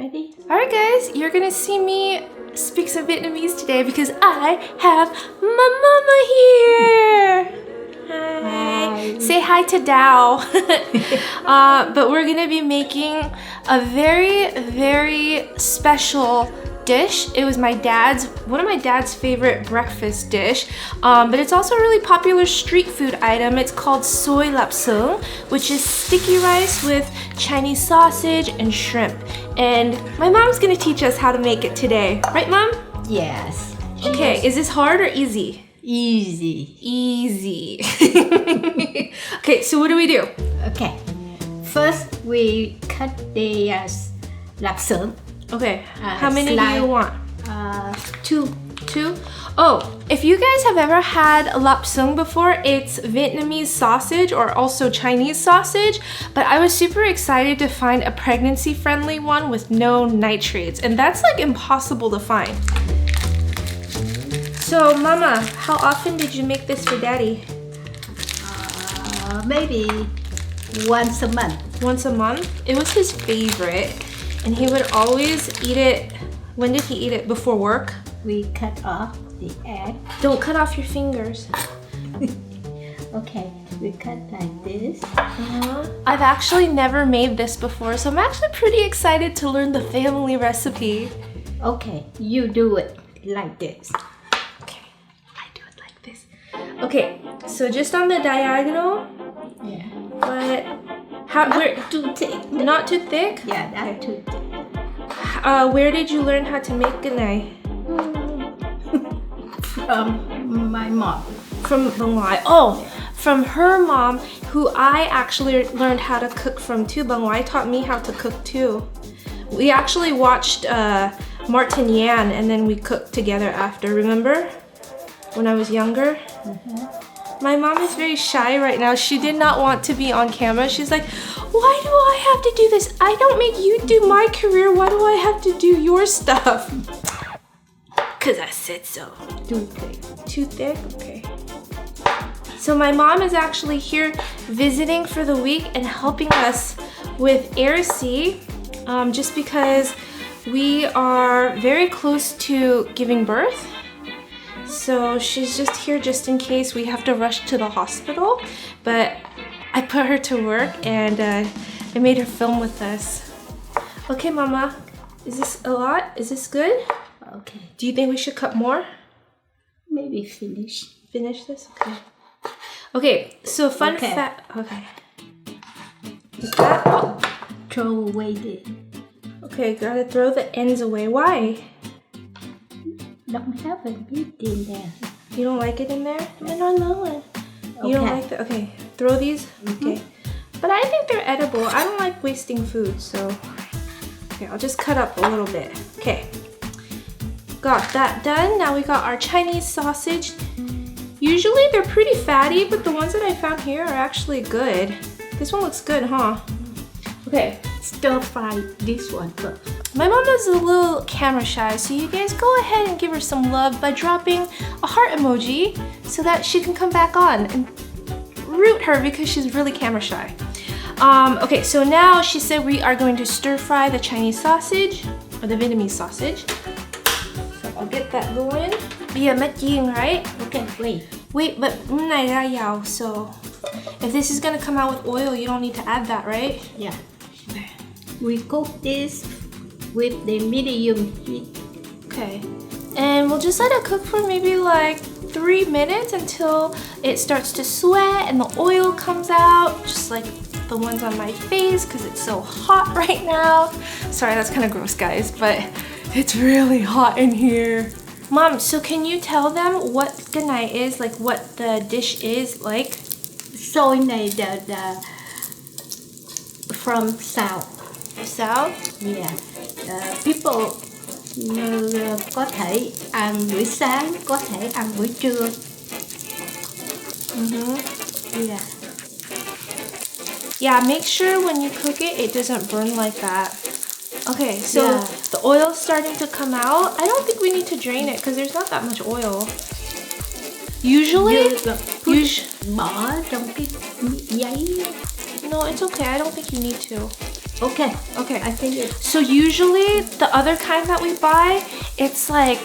Ready? Alright guys, you're gonna see me speak some Vietnamese today because I have my mama here! Hi! Say hi to Dao! But we're gonna be making a very special dish. It was one of my dad's favorite breakfast dish, but it's also a really popular street food item. It's called soy lapsung, which is sticky rice with Chinese sausage and shrimp. And my mom's gonna teach us how to make it today. Right, Mom? Yes. Okay, is this hard or easy? Easy. Easy. Okay, so what do we do? Okay. First, we cut the lapsung. Okay, how many do you want? Two. Two? Oh, if you guys have ever had lapsung before, it's Vietnamese sausage or also Chinese sausage, but I was super excited to find a pregnancy-friendly one with no nitrates, and that's like impossible to find. So, Mama, how often did you make this for Daddy? Maybe once a month. Once a month? It was his favorite, and he would always eat it. When did he eat it? Before work? We cut off the egg. Don't cut off your fingers. Okay, we cut like this. I've actually never made this before, so I'm actually pretty excited to learn the family recipe. Okay, you do it like this. Okay, I do it like this. Okay, so just on the diagonal. Yeah. But how? Where? Too thick. Not too thick? Yeah, that's too thick. Where did you learn how to make ganai? From my mom. From Bang Lai. Oh, from her mom, who I actually learned how to cook from too. Bang Lai taught me how to cook too. We actually watched Martin Yan and then we cooked together after, remember? When I was younger? My mom is very shy right now. She did not want to be on camera. She's like, why do I have to do this? I don't make you do my career. Why do I have to do your stuff? Because I said so. Too thick. Too thick? Okay. So my mom is actually here visiting for the week and helping us with Aircy, just because we are very close to giving birth. So she's just here just in case we have to rush to the hospital. But I put her to work and I made her film with us. Okay, Mama, is this a lot? Is this good? Okay. Do you think we should cut more? Maybe finish. Finish this? Okay. Okay, so fun Okay. fact. Okay. Is that? Oh. Throw away the. Okay, gotta throw the ends away. Why? Don't have a bit in there. You don't like it in there? No. You don't like the. Okay, throw these. Okay. But I think they're edible. I don't like wasting food, so. Okay, I'll just cut up a little bit. Okay. Got that done. Now we got our Chinese sausage. Usually they're pretty fatty, but the ones that I found here are actually good. This one looks good, huh? Okay. Stir fry this one first. My mom is a little camera shy, so you guys go ahead and give her some love by dropping a heart emoji so that she can come back on and root her because she's really camera shy. Okay, so now she said we are going to stir fry the Chinese sausage, or the Vietnamese sausage. So I'll get that going. Yeah, mất chiên, right? Okay, wait. Wait, but này ra dầu, so if this is gonna come out with oil, you don't need to add that, right? Yeah. We cook this with the medium heat. Okay. And we'll just let it cook for maybe like 3 minutes until it starts to sweat and the oil comes out, just like the ones on my face because it's so hot right now. Sorry, that's kind of gross, guys, but it's really hot in here. Mom, so can you tell them what ganai is, like what the dish is like? Xôi này from South. South? Yeah. People có thể ăn buổi sáng, có thể ăn buổi trưa. Yeah. Yeah, make sure when you cook it, it doesn't burn like that. Okay, so Yeah. the oil's starting to come out. I don't think we need to drain it because there's not that much oil. Usually, Bỏ trong cái giấy. No, it's okay. I don't think you need to. Okay. Okay. I think it's So usually the other kind that we buy, it's like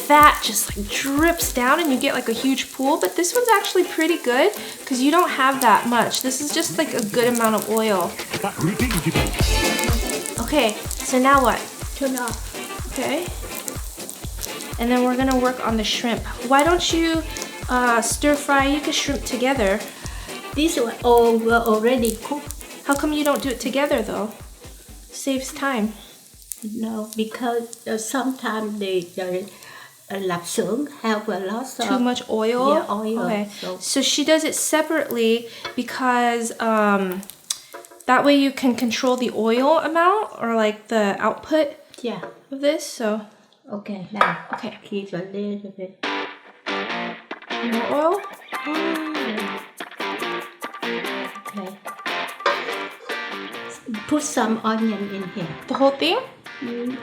fat just like drips down and you get like a huge pool, but this one's actually pretty good because you don't have that much. This is just like a good amount of oil. Okay, so now what? turn off. Okay. And then we're gonna work on the shrimp. Why don't you stir fry the shrimp together? This one were already cooked. How come you don't do it together though? Saves time. No, because sometimes the lạp xưởng have a lot of Too much oil? Yeah, oil. Okay. So she does it separately because that way you can control the oil amount or like the output Yeah. of this. So Okay, now. okay. Keep a little bit. More oil? Okay. Put some onion in here. The whole thing?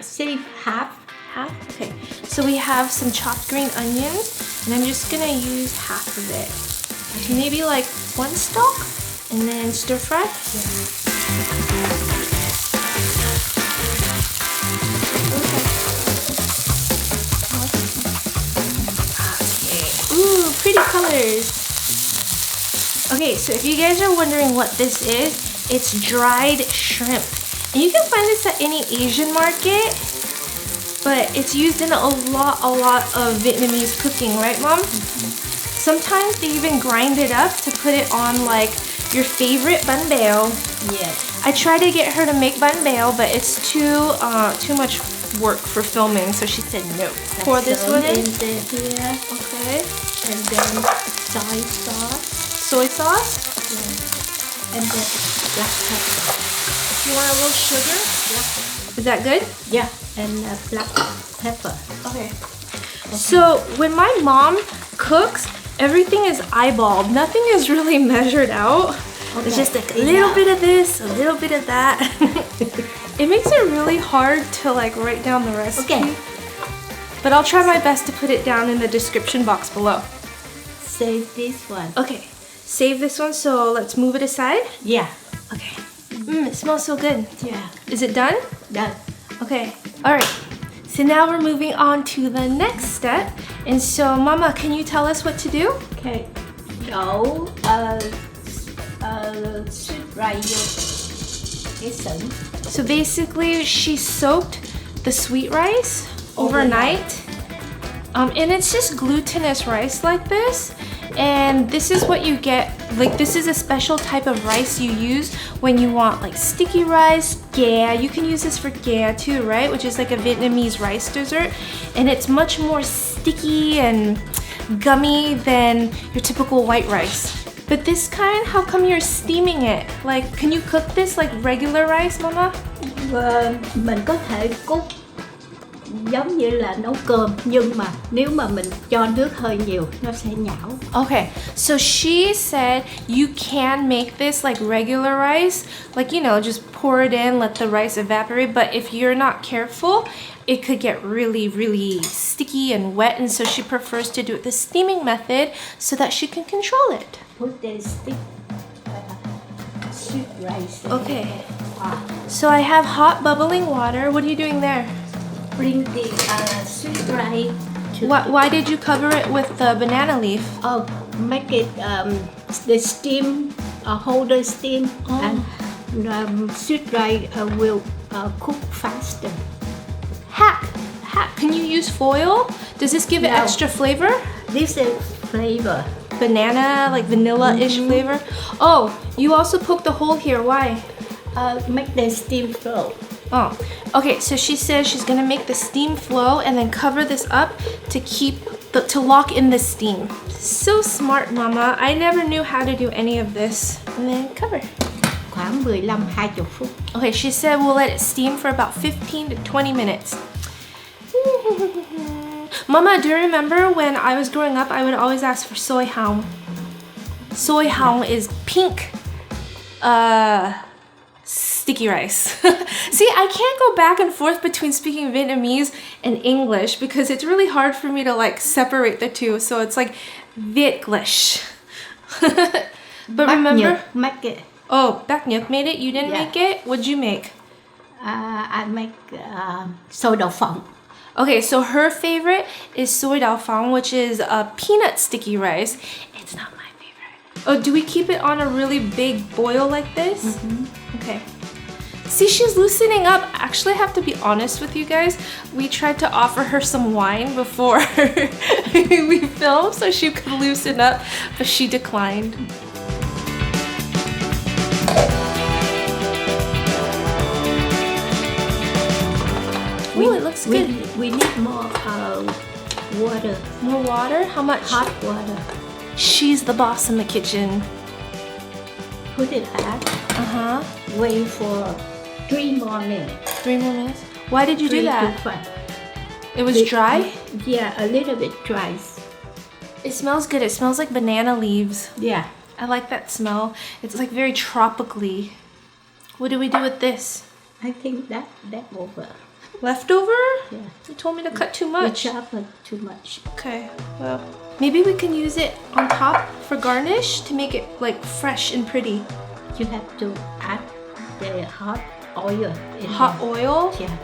Say half. Half? Okay. So we have some chopped green onions and I'm just gonna use half of it. So maybe like one stalk and then stir fry. Okay. Ooh, pretty colors. Okay, so if you guys are wondering what this is, it's dried shrimp. And you can find this at any Asian market, but it's used in a lot of Vietnamese cooking, right, Mom? Sometimes they even grind it up to put it on like your favorite bánh bèo. Yes. I tried to get her to make bánh bèo, but it's too much work for filming, so she said no. Pour this one in. Here. Okay. And then soy sauce. Soy sauce. Yeah. And then black pepper. You want a little sugar? Yeah. Is that good? Yeah. And black pepper. Okay. So when my mom cooks, everything is eyeballed. Nothing is really measured out. Okay. It's just like a little bit of this, a little bit of that. It makes it really hard to like write down the recipe. Okay. But I'll try my best to put it down in the description box below. Save this one. Okay. Save this one, so let's move it aside. Yeah. Okay. It smells so good. Yeah. Is it done? Done. Okay. All right. So now we're moving on to the next step. And so, Mama, can you tell us what to do? Okay. Đổ sweet rice essence. So basically, she soaked the sweet rice overnight. And it's just glutinous rice like this. And this is what you get, like this is a special type of rice you use when you want like sticky rice, gà. You can use this for gà too, right? Which is like a Vietnamese rice dessert. And it's much more sticky and gummy than your typical white rice. But this kind, how come you're steaming it? Like, can you cook this like regular rice, Mama? Mình có thể cook giống như là nấu cơm, nhưng mà nếu mà mình cho nước hơi nhiều nó sẽ nhão. Okay, so she said you can make this like regular rice, like, you know, just pour it in, let the rice evaporate, but if you're not careful, it could get really sticky and wet, and so she prefers to do it the steaming method so that she can control it. Put the sweet rice. Okay, so I have hot bubbling water. What are you doing there? Bring the sweet rice to Why did you cover it with the banana leaf? make it the steam hold the steam and sweet rice will cook faster. Hack, can you use foil? Does this give it No. extra flavor? This is flavor. Banana, like vanilla-ish flavor. Oh, you also poked the hole here. Why? Make the steam flow. Oh, okay. So she says she's gonna make the steam flow and then cover this up to lock in the steam. So smart, Mama. I never knew how to do any of this. And then cover. Khoảng 15-20 phút. Okay, she said we'll let it steam for about 15 to 20 minutes. Mama, do you remember when I was growing up, I would always ask for soy hong. Soy hong is pink sticky rice. See, I can't go back and forth between speaking Vietnamese and English because it's really hard for me to like separate the two. So it's like Vietglish. But remember, Make it. Oh, Bác Nhật made it? You didn't Yeah. make it? What'd you make? I make xôi đậu phộng. Okay, so her favorite is xôi đậu phộng, which is a peanut sticky rice. It's not my favorite. Oh, do we keep it on a really big boil like this? Okay. See, she's loosening up. Actually, I have to be honest with you guys. We tried to offer her some wine before we filmed so she could loosen up, but she declined. Oh, it looks good. We need more water. More water? How much? Hot water. She's the boss in the kitchen. Put it back. Uh-huh. Wait for 3 more minutes. 3 more minutes? Why did you do 3 that? to 5. It was dry? Yeah, a little bit dry. It smells good. It smells like banana leaves. Yeah. I like that smell. It's like very tropically. What do we do with this? I think that over. Leftover? Yeah. You told me to cut too We much. chop it too much. Okay, well, maybe we can use it on top for garnish to make it like fresh and pretty. You have to add the hot oil. In Hot there. oil? Yeah.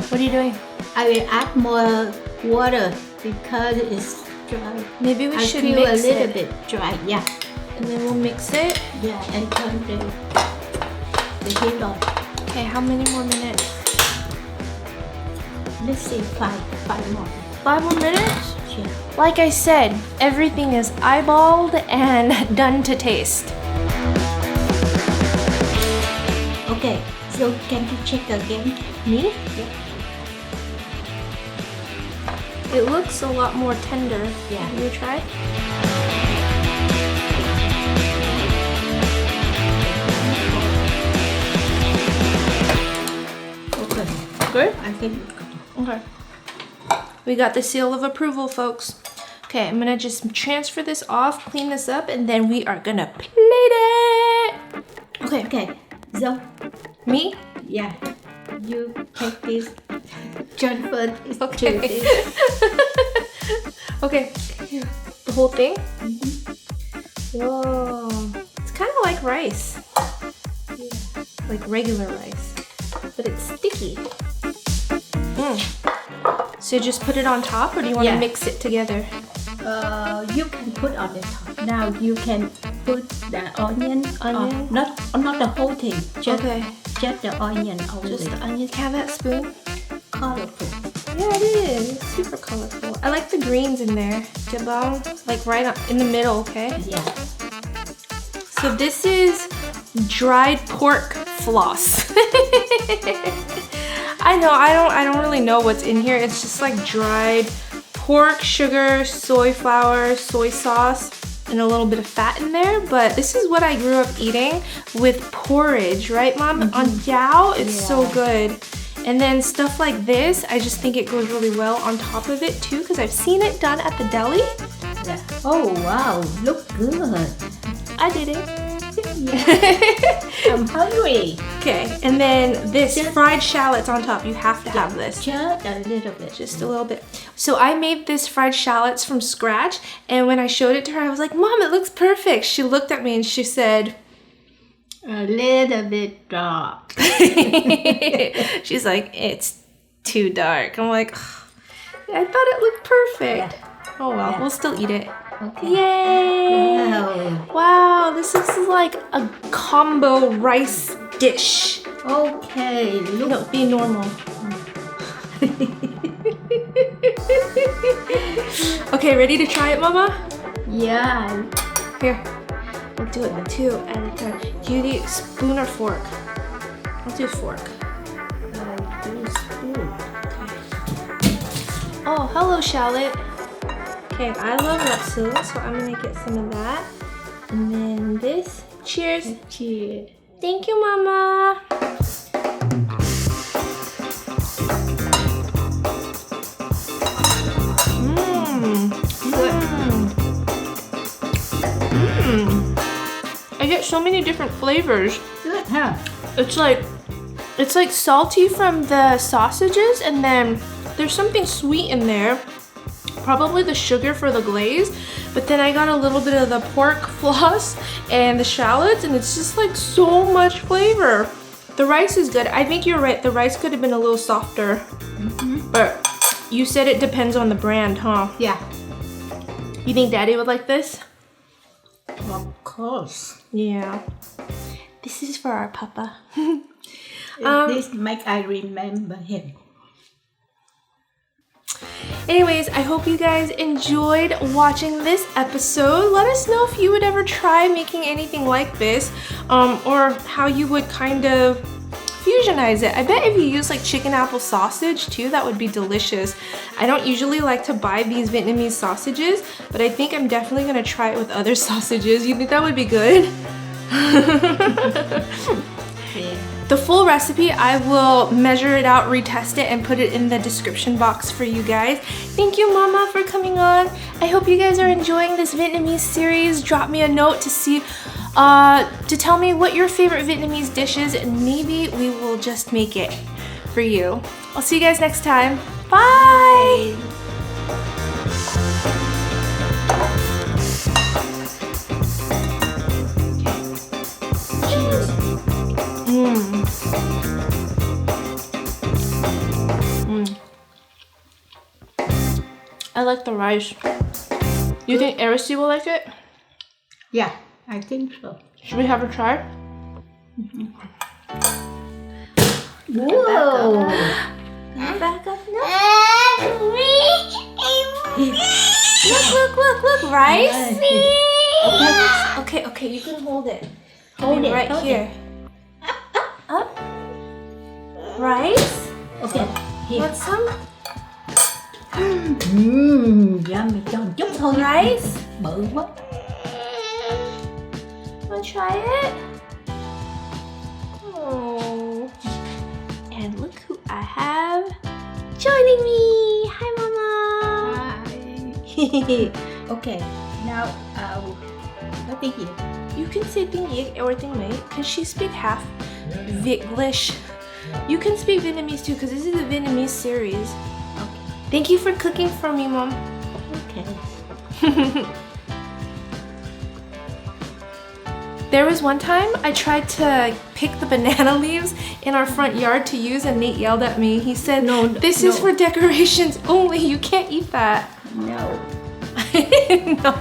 What are you doing? I will add more water because it's dry. Maybe we I should feel mix a little it. bit dry. Yeah. And then we'll mix it. Yeah, and turn the heat on. Okay, how many more minutes? Let's see, 5 more. 5 more minutes? Yeah. Like I said, everything is eyeballed and done to taste. Okay, so can you check again? Me? Yeah. It looks a lot more tender. Yeah. You try? Okay. Good? I think. Okay. We got the seal of approval, folks. Okay, I'm gonna just transfer this off, clean this up, and then we are gonna plate it. Okay. Okay. So, Me? yeah. You take this. Transfer it to Okay. this. Okay. Here. The whole thing? Whoa. It's kind of like rice. Yeah. Like regular rice. But it's sticky. So just put it on top, or do you want to Yeah. mix it together? You can put on the top. Now you can put the onion. Onion? Not the whole thing. Just the onion only. Just the onion. Can I have that spoon? Colorful. Yeah, it is. It's super colorful. I like the greens in there. Jabang, like right up in the middle, okay? Yeah. So this is dried pork floss. I know, I don't really know what's in here. It's just like dried pork, sugar, soy flour, soy sauce, and a little bit of fat in there. But this is what I grew up eating with porridge, right, Mom? On jiao, it's so good. And then stuff like this, I just think it goes really well on top of it too, because I've seen it done at the deli. Yeah. Oh wow, look good. I did it. I'm hungry. Okay, and then this fried shallots on top. You have to have this. Just a little bit. Just a little bit. So I made this fried shallots from scratch, and when I showed it to her, I was like, Mom, it looks perfect. She looked at me and she said, a little bit dark. she's like, it's too dark. I'm like, I thought it looked perfect. Yeah. Oh well, Yeah. we'll still eat it. Okay. Yay! Wow. Wow, this is like a combo rice dish. Okay, look. No, be normal. Okay, ready to try it, Mama? Yeah. Here, we'll do it 2 at a time. Do you need spoon or fork? I'll do fork. I do spoon. Oh, hello, shallot. Okay, I love rapsu, so I'm gonna get some of that. And then this. Cheers. Cheers. Thank you, Mama. I get so many different flavors. Good, huh? It's like salty from the sausages, and then there's something sweet in there. probably the sugar for the glaze, but then I got a little bit of the pork floss and the shallots, and it's just like so much flavor. The rice is good. I think you're right, the rice could have been a little softer. But you said it depends on the brand, huh? Yeah, You think Daddy would like this? of course. Yeah. This is for our papa. This make I remember him. Anyways, I hope you guys enjoyed watching this episode. Let us know if you would ever try making anything like this, or how you would kind of fusionize it. I bet if you use like chicken apple sausage too, that would be delicious. I don't usually like to buy these Vietnamese sausages, but I think I'm definitely gonna try it with other sausages. You think that would be good? Yeah. The full recipe, I will measure it out, retest it, and put it in the description box for you guys. Thank you, Mama, for coming on. I hope you guys are enjoying this Vietnamese series. Drop me a note to see, to tell me what your favorite Vietnamese dish is, and maybe we will just make it for you. I'll see you guys next time. Bye! I like the rice. You think Aristide will like it? Yeah, I think so. Should we have her try? Whoa! Back up, no. Look, rice. Okay, you can hold it. Hold it right hold here. Up. Rice. Okay, here. Want some? Yummy, cho một chút thôi. Rice. Bự quá. Wanna try it? Oh. And look who I have joining me. Hi, Mama. Hi. Okay, now nói tiếng gì? You can say tiếng Việt or tiếng Mỹ because she speak half Vietglish. You can speak Vietnamese too because this is a Vietnamese series. Okay. Thank you for cooking for me, Mom. Okay. There was one time I tried to pick the banana leaves in our front yard to use, and Nate yelled at me. He said, No, this no. is for decorations only. You can't eat that. No. No.